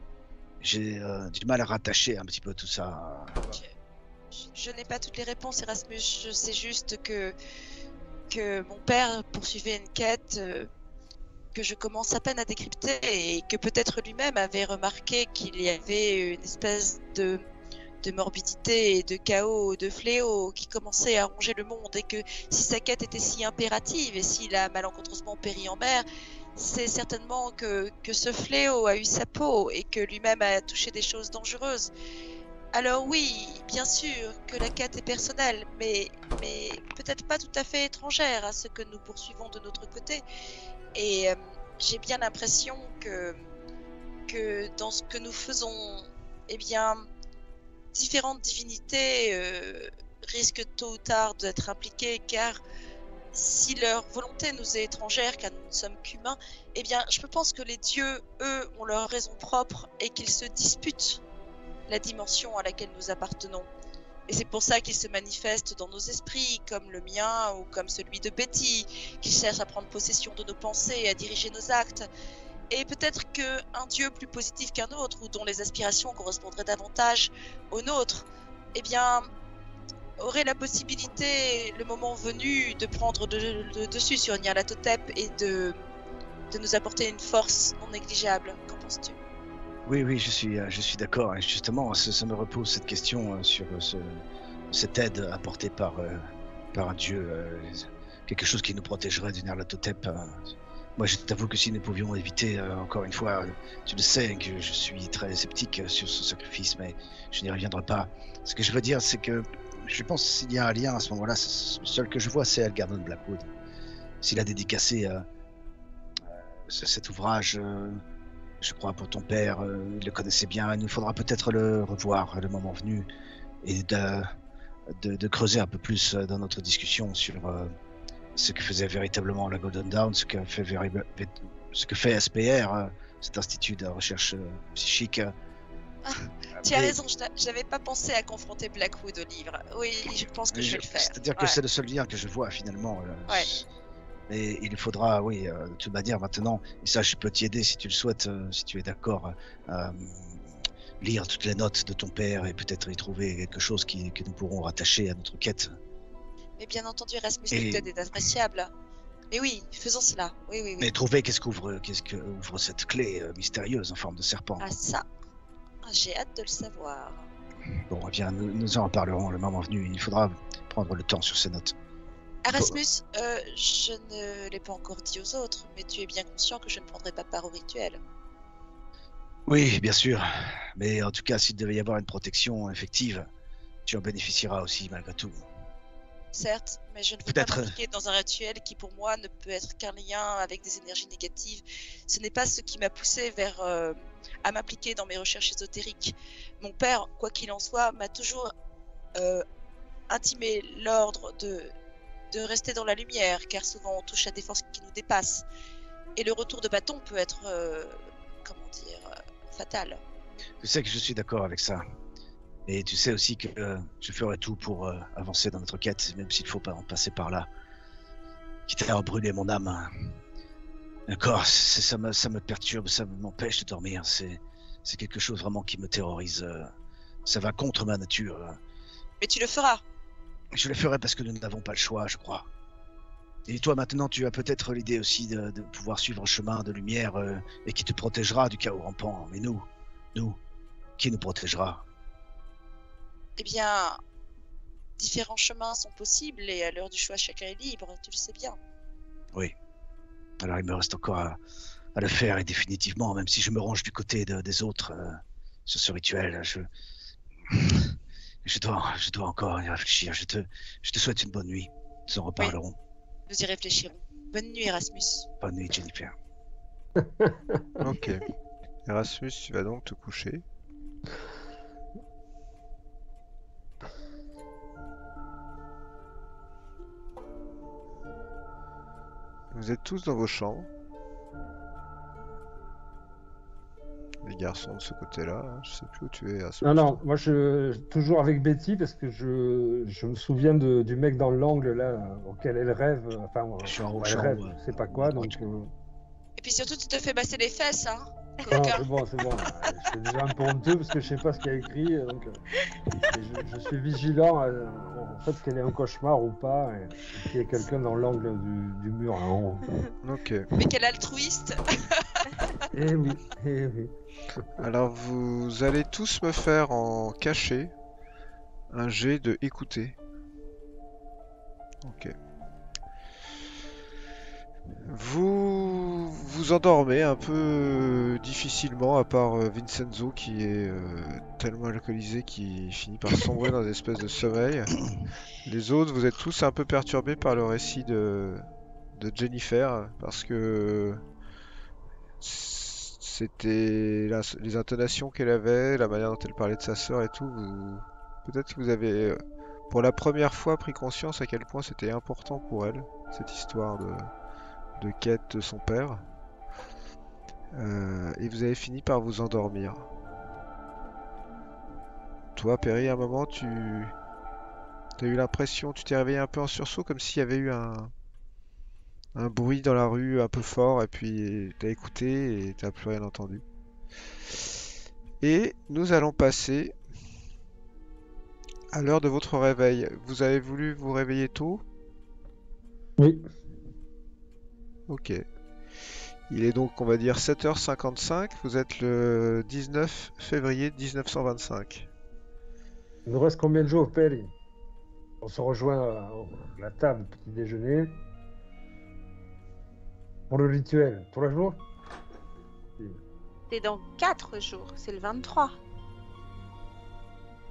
J'ai du mal à rattacher un petit peu tout ça. Je n'ai pas toutes les réponses, Erasmus. Je sais juste que mon père poursuivait une quête que je commence à peine à décrypter et que peut-être lui-même avait remarqué qu'il y avait une espèce de morbidité et de chaos, de fléau qui commençait à ronger le monde, et que si sa quête était si impérative et s'il a malencontreusement péri en mer, c'est certainement que ce fléau a eu sa peau et que lui-même a touché des choses dangereuses. Alors oui, bien sûr que la quête est personnelle, mais peut-être pas tout à fait étrangère à ce que nous poursuivons de notre côté. Et j'ai bien l'impression que dans ce que nous faisons, eh bien, différentes divinités risquent tôt ou tard d'être impliquées, car si leur volonté nous est étrangère, car nous ne sommes qu'humains, eh bien, je pense que les dieux, eux, ont leur raison propre et qu'ils se disputent la dimension à laquelle nous appartenons. Et c'est pour ça qu'ils se manifestent dans nos esprits, comme le mien ou comme celui de Betty, qui cherche à prendre possession de nos pensées, à diriger nos actes. Et peut-être qu'un dieu plus positif qu'un autre, ou dont les aspirations correspondraient davantage aux nôtres, eh bien, aurait la possibilité, le moment venu, de prendre le dessus sur Nyarlathotep et de nous apporter une force non négligeable. Qu'en penses-tu ? Oui, je suis d'accord. Et justement, ça me repose cette question sur cette aide apportée par un dieu, quelque chose qui nous protégerait du Nyarlathotep. Moi, je t'avoue que si nous pouvions éviter, encore une fois, tu le sais, que je suis très sceptique sur ce sacrifice, mais je n'y reviendrai pas. Ce que je veux dire, c'est que je pense s'il y a un lien à ce moment-là, le seul que je vois, c'est Elgar'non Blackwood. S'il a dédicacé cet ouvrage, je crois, pour ton père, il le connaissait bien. Il nous faudra peut-être le revoir le moment venu et de creuser un peu plus dans notre discussion sur ce que faisait véritablement la Golden Dawn, ce que fait SPR, cet institut de recherche psychique. Tu as raison, je n'avais pas pensé à confronter Blackwood au livre. Oui, je pense que je vais le faire. C'est-à-dire que c'est le seul lien que je vois finalement. Ouais. Et il faudra, oui, de toute manière maintenant, et ça je peux t'y aider si tu le souhaites, si tu es d'accord, lire toutes les notes de ton père et peut-être y trouver quelque chose que nous pourrons rattacher à notre quête. Mais bien entendu, Erasmus, toute aide est appréciable. Mais oui, faisons cela. Oui. Mais trouver qu'est-ce qu'ouvre cette clé mystérieuse en forme de serpent. Ah ça, j'ai hâte de le savoir. Bon, eh bien, nous en reparlerons le moment venu. Il faudra prendre le temps sur ces notes. Erasmus, je ne l'ai pas encore dit aux autres, mais tu es bien conscient que je ne prendrai pas part au rituel. Oui, bien sûr. Mais en tout cas, s'il devait y avoir une protection effective, tu en bénéficieras aussi malgré tout. Certes, mais je ne veux pas Peut-être. m'impliquer dans un rituel qui pour moi ne peut être qu'un lien avec des énergies négatives. Ce n'est pas ce qui m'a poussé vers à m'impliquer dans mes recherches ésotériques. Mon père, quoi qu'il en soit, m'a toujours intimé l'ordre de rester dans la lumière, car souvent on touche à des forces qui nous dépassent. Et le retour de bâton peut être, fatal. Tu sais que je suis d'accord avec ça. Et tu sais aussi que je ferai tout pour avancer dans notre quête, même s'il faut pas en passer par là. Quitte à brûler mon âme. D'accord, ça me perturbe, ça m'empêche de dormir. C'est quelque chose vraiment qui me terrorise. Ça va contre ma nature. Mais tu le feras. Je le ferai parce que nous n'avons pas le choix, je crois. Et toi maintenant, tu as peut-être l'idée aussi de pouvoir suivre un chemin de lumière et qui te protégera du chaos rampant. Mais nous, qui nous protégera? Eh bien, différents chemins sont possibles et à l'heure du choix, chacun est libre, tu le sais bien. Oui. Alors il me reste encore à le faire et définitivement, même si je me range du côté des autres sur ce rituel, je dois encore y réfléchir. Je te souhaite une bonne nuit. Nous en reparlerons. Nous y réfléchirons. Bonne nuit, Erasmus. Bonne nuit, Jennifer. Ok. Erasmus, tu vas donc te coucher. Vous êtes tous dans vos chambres. Les garçons de ce côté-là, hein. Je sais plus où tu es à ce Non, moi toujours avec Betty parce que je me souviens du mec dans l'angle là auquel elle rêve. Enfin, elle rêve, je sais pas quoi. Donc, Et puis surtout, tu te fais masser les fesses, hein. non, c'est bon. Je suis déjà un peu honteux parce que je sais pas ce qu'il y a écrit. Donc, je suis vigilant en fait qu'elle ait un cauchemar ou pas et qu'il y ait quelqu'un dans l'angle du mur en haut. Ok. Mais quel altruiste. Eh oui. Alors vous allez tous me faire en cachet un jet de écouter. Ok. Vous vous endormez un peu difficilement, à part Vincenzo qui est tellement alcoolisé qu'il finit par sombrer dans une espèce de sommeil. Les autres, vous êtes tous un peu perturbés par le récit de Jennifer, parce que c'était les intonations qu'elle avait, la manière dont elle parlait de sa sœur et tout. Peut-être que vous avez pour la première fois pris conscience à quel point c'était important pour elle, cette histoire de quête de son père. Et vous avez fini par vous endormir. Toi, Perry, à un moment, tu as eu l'impression, tu t'es réveillé un peu en sursaut, comme s'il y avait eu un bruit dans la rue un peu fort, et puis t'as écouté et t'as plus rien entendu. Et nous allons passer à l'heure de votre réveil. Vous avez voulu vous réveiller tôt? Oui. Ok. Il est donc, on va dire, 7h55. Vous êtes le 19 février 1925. Il nous reste combien de jours, Perry? On se rejoint à la table petit déjeuner. Pour le rituel, 3 jours? C'est dans 4 jours, c'est le 23.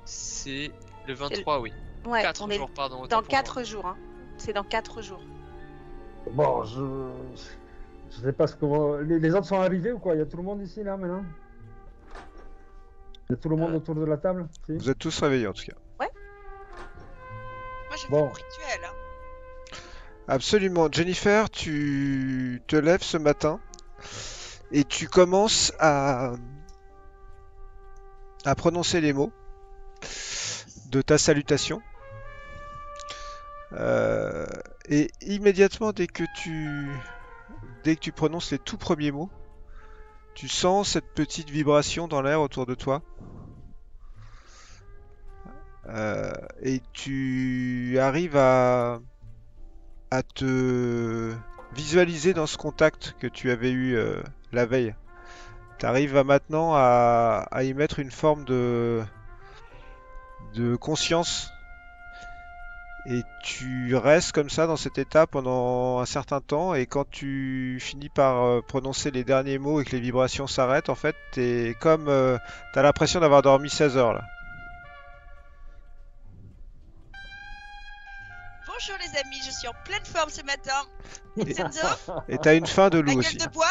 C'est le 23, oui. Ouais, 4 on est jours, pardon. dans 4 jours. Hein. C'est dans 4 jours. Bon, je sais pas ce que... Les autres sont arrivés ou quoi? Il y a tout le monde ici, là, maintenant? Il y a tout le monde autour de la table? Si. Vous êtes tous réveillés, en tout cas. Moi, je fais Bon. mon rituel. Hein. Absolument. Jennifer, tu te lèves ce matin et tu commences à prononcer les mots de ta salutation. Et immédiatement, dès que tu prononces les tout premiers mots, tu sens cette petite vibration dans l'air autour de toi. Et tu arrives à te visualiser dans ce contact que tu avais eu la veille. Tu arrives maintenant à y mettre une forme de conscience Et tu restes comme ça dans cet état pendant un certain temps, et quand tu finis par prononcer les derniers mots et que les vibrations s'arrêtent, en fait, t'es comme... t'as l'impression d'avoir dormi 16 heures là. Bonjour les amis, je suis en pleine forme ce matin. Et Vincenzo, et t'as une faim de la loup gueule aussi. de bois.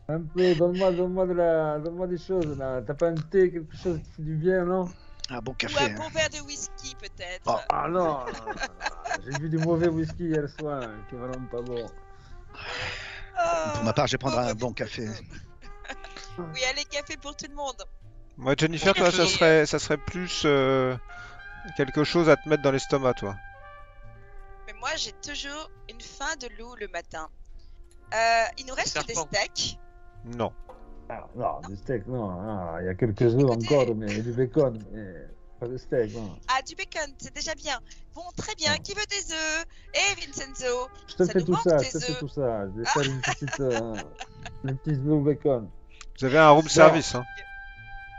Un peu, donne-moi des choses là. T'as pas un thé, quelque chose qui fait du bien, non? Un bon Ou café. un bon verre de whisky peut-être. Oh. Ah non, j'ai bu du mauvais whisky hier soir, qui est vraiment pas bon. Pour ma part, je vais prendre un pauvre bon café. Vincenzo. Oui, allez, café pour tout le monde. Moi, Jennifer, toi, ça serait plus quelque chose à te mettre dans l'estomac, toi. Mais moi, j'ai toujours une faim de loup le matin. Il nous reste des Serpent. steaks. Non. Ah, non, du steak, non. Ah, il y a quelques œufs Écoutez. encore, mais du bacon. Mais pas de steak, non. Ah, du bacon, c'est déjà bien. Bon, très bien. Ah. Qui veut des œufs? Eh, Vincenzo, Je te ça fais nous tout manque ça, tes je te fais œufs. tout ça. Je vais faire une petite, des petits œufs au bacon. Vous avez un room service, hein.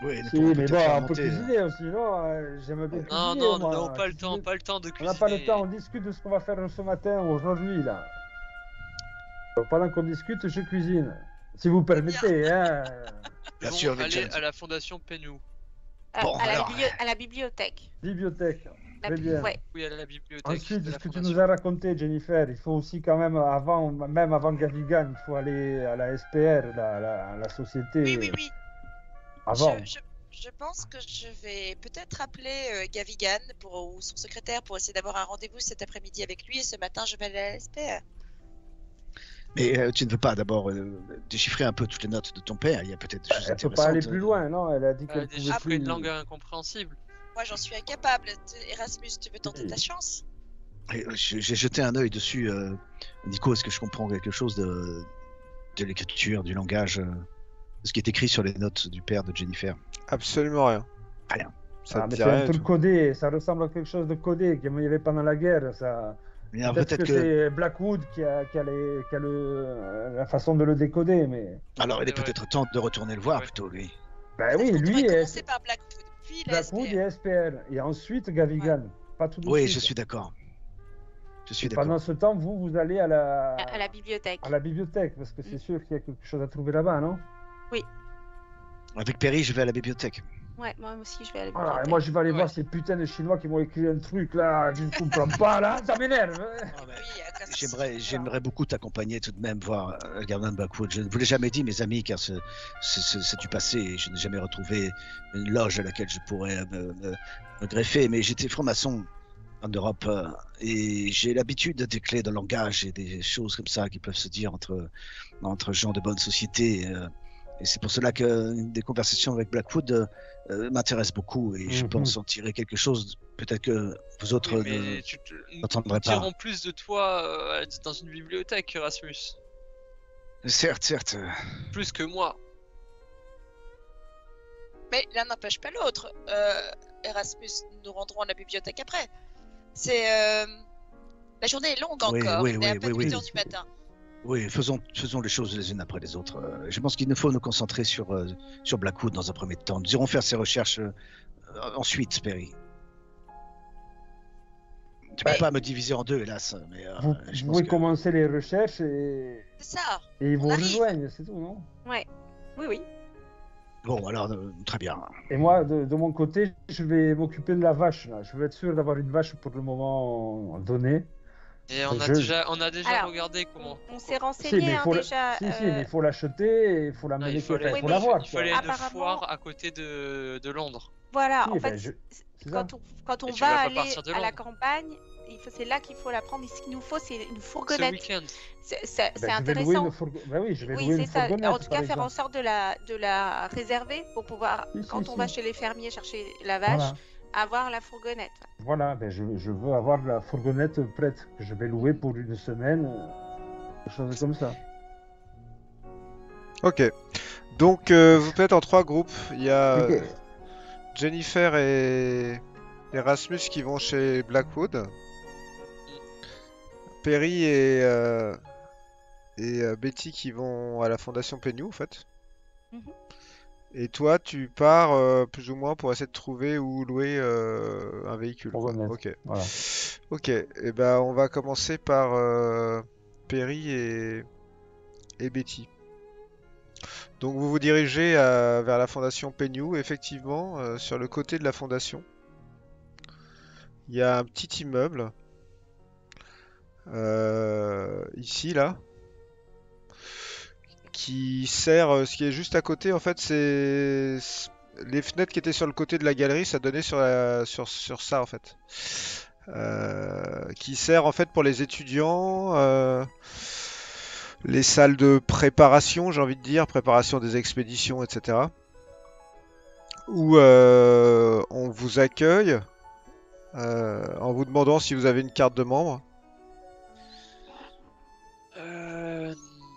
Oui, Si, pour mais peut-être bon, faire on peut monter, cuisiner aussi, non? J'aime bien Non, cuisiner, non, moi. non, pas le Cuisiner. temps, pas le temps de On cuisiner. n'a pas le temps, on discute de ce qu'on va faire ce matin ou aujourd'hui, là. Donc, pendant qu'on discute, je cuisine. Si vous permettez, hein. Bien Ils sûr, vont aller Vincent. à la fondation Penou. Bon, alors. À la bibliothèque. Bibliothèque. La Très bien. Ouais. Oui, à la bibliothèque. Ensuite, de la ce que tu fondation. nous as raconté, Jennifer, il faut aussi quand même, même avant Gavigan, il faut aller à la SPR, la société. Oui, oui, oui. Avant. Je pense que je vais peut-être appeler Gavigan ou son secrétaire pour essayer d'avoir un rendez-vous cet après-midi avec lui et ce matin je vais aller à la SPR. Mais tu ne veux pas d'abord déchiffrer un peu toutes les notes de ton père? Il y a peut-être des choses Elle peut intéressantes. pas aller plus loin, non? Elle a dit qu'elle Des pouvait chiffres plus. et une langue incompréhensible. Moi j'en suis incapable. Erasmus, tu veux tenter ta chance? Et, j'ai jeté un œil dessus. Nico, est-ce que je comprends quelque chose de l'écriture, du langage, de ce qui est écrit sur les notes du père de Jennifer? Absolument rien. Rien. Ça Ah, te mais dit c'est un rien du truc tout. codé, ça ressemble à quelque chose de codé qu'il y avait pendant la guerre. Ça... Il y a Peut-être peut-être que que. c'est Blackwood qui a la façon de le décoder, mais. Alors, il est Ouais. peut-être temps de retourner le voir Ouais. plutôt, lui. Ben oui, On lui pourrait est commencer par Blackwood, puis la Blackwood SPR. et SPR. Et ensuite Gavigan. Pas tout de Oui, suite. je suis d'accord. Je suis Et pendant d'accord. ce temps, vous allez à À la bibliothèque. à la bibliothèque, parce que c'est sûr qu'il y a quelque chose à trouver là-bas, non? Avec Perry, je vais à la bibliothèque. Ouais, moi aussi, je vais à la Voilà, et bibliothèque. moi je vais aller Ouais. voir ces putains de Chinois qui m'ont écrit un truc là, je ne comprends pas là, ça m'énerve. Hein. Oui, à cause- J'aimerais beaucoup t'accompagner tout de même voir le gardien de Blackwood. Je ne vous l'ai jamais dit, mes amis, car c'est du passé et je n'ai jamais retrouvé une loge à laquelle je pourrais me greffer. Mais j'étais franc-maçon en Europe et j'ai l'habitude des clés de langage et des choses comme ça qui peuvent se dire entre gens de bonne société. Et c'est pour cela que des conversations avec Blackwood m'intéressent beaucoup et je Mhm. pense en tirer quelque chose. Peut-être que vous autres Oui, mais n'entendrez nous pas. dirons plus de toi dans une bibliothèque, Erasmus. Certes, certes. Plus que moi. Mais l'un n'empêche pas l'autre. Erasmus, nous rendrons à la bibliothèque après. C'est la journée est longue Oui, encore. oui, On est à oui, peine oui, 8 oui. heures du matin. Oui, faisons les choses les unes après les autres. Je pense qu'il nous faut nous concentrer sur Blackwood dans un premier temps. Nous irons faire ces recherches ensuite, Perry. Tu peux Mais- pas me diviser en deux, hélas. Mais Vous je pense pouvez que... commencer les recherches et C'est ça. ils vous On arrive. rejoignent, c'est tout, non? Oui, oui. Bon, alors, très bien. Et moi, de mon côté, je vais m'occuper de la vache là. Je veux être sûr d'avoir une vache pour le moment donné. Et on a Je- déjà Alors, regardé comment. On s'est Si, renseigné mais hein, faut déjà. si, mais il faut l'acheter et il faut la Non, mener, il fallait, il Oui, faut mais la voir. il fallait une Apparemment- foire à côté de Londres. Voilà, Si, en ben, fait, c'est ça. quand on Et tu va vas pas aller partir de à la Londres. campagne, c'est là qu'il faut la prendre. Et ce qu'il nous faut, c'est une Ce fourgonnette. week-end. C'est Ben, je vais louer intéressant. une fourgonnette. Ben oui, je vais Oui, louer c'est une ça. fourgonnette. En tout cas, par faire en exemple. sorte de la réserver pour pouvoir, Si, si, quand on si. va chez les fermiers chercher la vache, Voilà. avoir la fourgonnette. Voilà, ben je veux avoir la fourgonnette prête que je vais louer pour une semaine, quelque chose comme ça. Ok. Donc, vous êtes en 3 groupes. Il y a Ok. Jennifer et Erasmus qui vont chez Blackwood. Perry et Betty qui vont à la Fondation Peignou, en fait. Mhm. Et toi, tu pars plus ou moins pour essayer de trouver où louer un véhicule, Pour quoi. remettre. Ok. Voilà. Ok. Et ben, on va commencer par Perry et Betty. Donc, vous vous dirigez vers la fondation Peignou. Effectivement, sur le côté de la fondation, il y a un petit immeuble. Ici, là, qui sert, ce qui est juste à côté, en fait, les fenêtres qui étaient sur le côté de la galerie, ça donnait sur ça, en fait. Qui sert, en fait, pour les étudiants, les salles de préparation, j'ai envie de dire, préparation des expéditions, etc. Où on vous accueille en vous demandant si vous avez une carte de membre.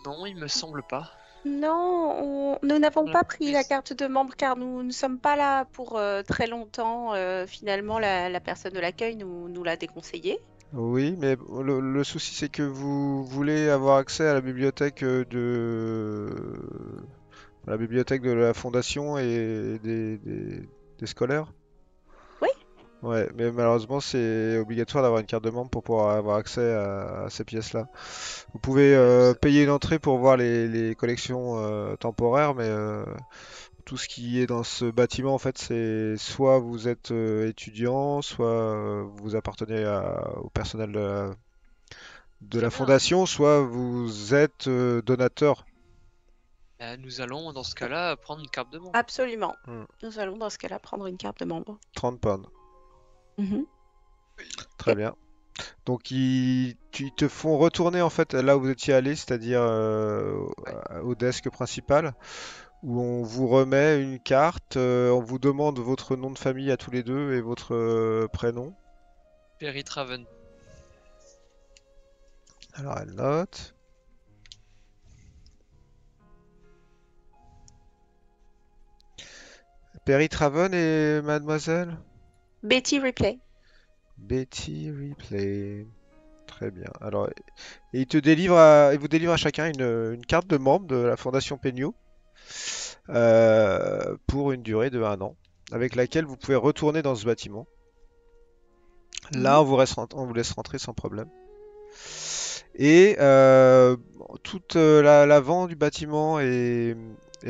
Non, il me semble pas. Non, nous n'avons On l'a pas pas pris pris. la carte de membre car nous ne sommes pas là pour très longtemps. Finalement, la personne de l'accueil nous l'a déconseillé. Oui, mais le souci c'est que vous voulez avoir accès à la bibliothèque de la fondation et des scolaires. Oui. Ouais, mais malheureusement c'est obligatoire d'avoir une carte de membre pour pouvoir avoir accès à ces pièces-là. Vous pouvez payer une entrée pour voir les collections temporaires, mais tout ce qui est dans ce bâtiment, en fait, c'est soit vous êtes étudiant, soit vous appartenez au personnel de Très la bien. fondation, soit vous êtes donateur. Nous allons dans ce cas-là prendre une carte de membre. Absolument. Hmm. Nous allons dans ce cas-là prendre une carte de membre. 30 pounds. Mhm. Très Ok. bien. Donc ils te font retourner en fait là où vous étiez allé, c'est-à-dire au desk principal, où on vous remet une carte, on vous demande votre nom de famille à tous les deux et votre prénom. Perry Traven. Alors elle note. Perry Traven et mademoiselle Betty Ripley. Betty Ripley. Très bien. Alors, et il vous délivre à chacun une carte de membre de la Fondation Penio pour une durée de 1 an, avec laquelle vous pouvez retourner dans ce bâtiment. Là, Mhm. on vous laisse rentrer sans problème. Et toute l'avant du bâtiment est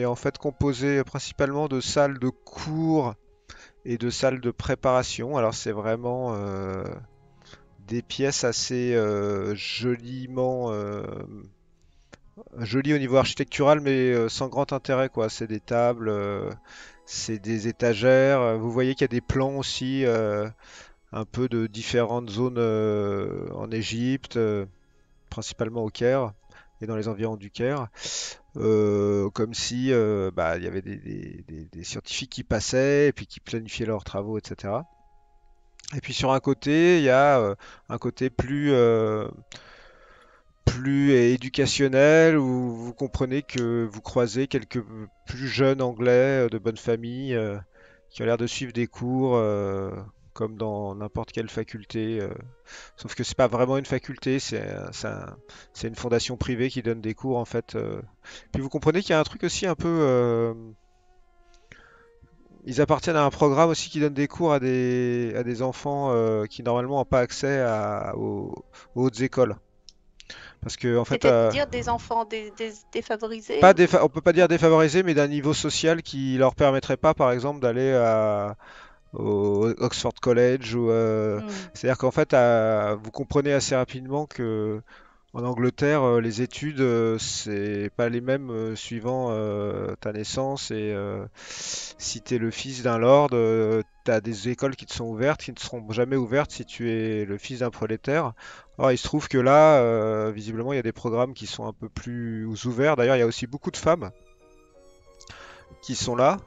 en fait composé principalement de salles de cours et de salles de préparation. Alors, c'est vraiment des pièces assez jolies au niveau architectural, mais sans grand intérêt, quoi. C'est des tables, c'est des étagères. Vous voyez qu'il y a des plans aussi, un peu de différentes zones en Égypte, principalement au Caire et dans les environs du Caire. Comme si bah, il y avait des scientifiques qui passaient et puis qui planifiaient leurs travaux, etc. Et puis sur un côté, il y a un côté plus éducationnel où vous comprenez que vous croisez quelques plus jeunes anglais de bonne famille qui ont l'air de suivre des cours comme dans n'importe quelle faculté. Sauf que c'est pas vraiment une faculté, c'est une fondation privée qui donne des cours en fait. Puis vous comprenez qu'il y a un truc aussi un peu. Ils appartiennent à un programme aussi qui donne des cours à des enfants qui normalement n'ont pas accès aux hautes écoles. Parce que en fait, C'est-à-dire des enfants pas défavorisés. on peut pas dire défavorisés, mais d'un niveau social qui leur permettrait pas, par exemple, d'aller au Oxford College ou Hmm. c'est-à-dire qu'en fait, vous comprenez assez rapidement que en Angleterre, les études, c'est pas les mêmes suivant ta naissance et si tu es le fils d'un lord, tu as des écoles qui te sont ouvertes, qui ne te seront jamais ouvertes si tu es le fils d'un prolétaire. Alors, il se trouve que là, visiblement, il y a des programmes qui sont un peu plus ouverts. D'ailleurs, il y a aussi beaucoup de femmes qui sont là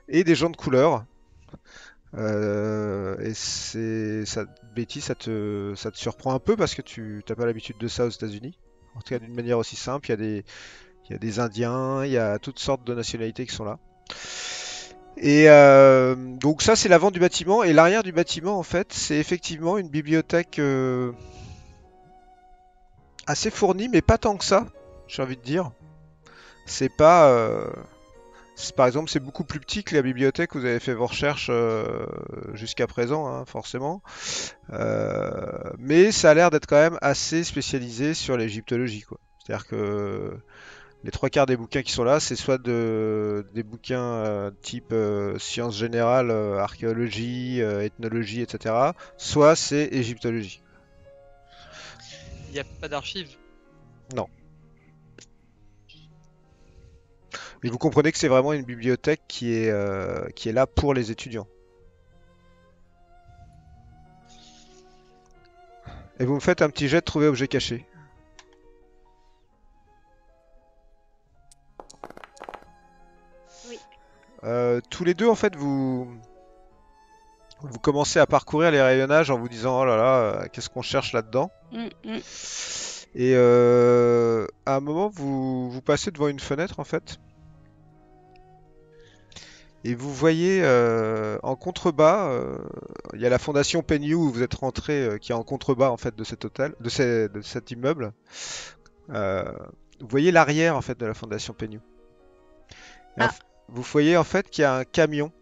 et des gens de couleur. Et Betty, ça te surprend un peu parce que tu n'as pas l'habitude de ça aux États-Unis. En tout cas, d'une manière aussi simple, il y a des Indiens, il y a toutes sortes de nationalités qui sont là. Et donc ça, c'est l'avant du bâtiment. Et l'arrière du bâtiment, en fait, c'est effectivement une bibliothèque assez fournie, mais pas tant que ça, j'ai envie de dire. C'est pas, Par exemple, c'est beaucoup plus petit que la bibliothèque où vous avez fait vos recherches jusqu'à présent, hein, forcément. Mais ça a l'air d'être quand même assez spécialisé sur l'égyptologie, quoi. C'est-à-dire que les trois quarts des bouquins qui sont là, c'est soit des bouquins type sciences générales, archéologie, ethnologie, etc. Soit c'est égyptologie. Il n'y a pas d'archives. Non. Mais vous comprenez que c'est vraiment une bibliothèque qui est là pour les étudiants. Et vous me faites un petit jet de trouver objet caché. Oui. Tous les deux, en fait, vous commencez à parcourir les rayonnages en vous disant oh là là, qu'est-ce qu'on cherche là-dedans? Et à un moment, vous passez devant une fenêtre, en fait. Et vous voyez en contrebas, il y a la fondation Penyu où vous êtes rentré, qui est en contrebas en fait de cet hôtel, de cet immeuble. Vous voyez l'arrière en fait de la fondation Penyu. Et vous voyez en fait qu'il y a un camion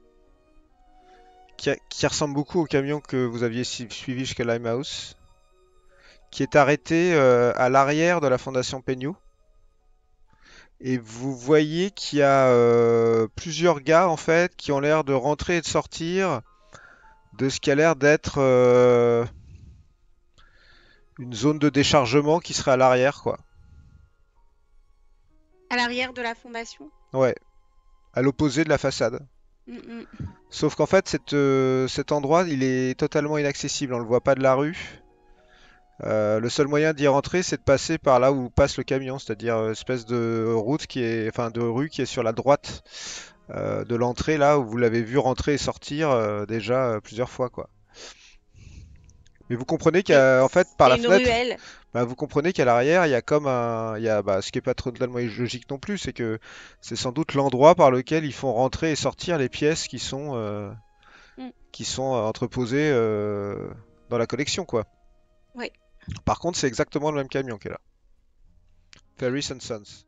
qui ressemble beaucoup au camion que vous aviez suivi jusqu'à Limehouse, qui est arrêté à l'arrière de la fondation Penyu. Et vous voyez qu'il y a plusieurs gars en fait qui ont l'air de rentrer et de sortir de ce qui a l'air d'être une zone de déchargement qui serait à l'arrière, quoi. À l'arrière de la fondation. Ouais, à l'opposé de la façade. Sauf qu'en fait, cet endroit, il est totalement inaccessible. On le voit pas de la rue. Le seul moyen d'y rentrer, c'est de passer par là où passe le camion, c'est-à-dire une espèce de route enfin de rue qui est sur la droite de l'entrée, là où vous l'avez vu rentrer et sortir déjà plusieurs fois, quoi. Mais vous comprenez qu'en fait, par la une fenêtre, ruelle. bah, vous comprenez qu'à l'arrière, il y a comme ce qui est pas totalement logique non plus, c'est que c'est sans doute l'endroit par lequel ils font rentrer et sortir les pièces qui sont entreposées dans la collection, quoi. Oui. Par contre, c'est exactement le même camion qui est là. Ferris and Sons.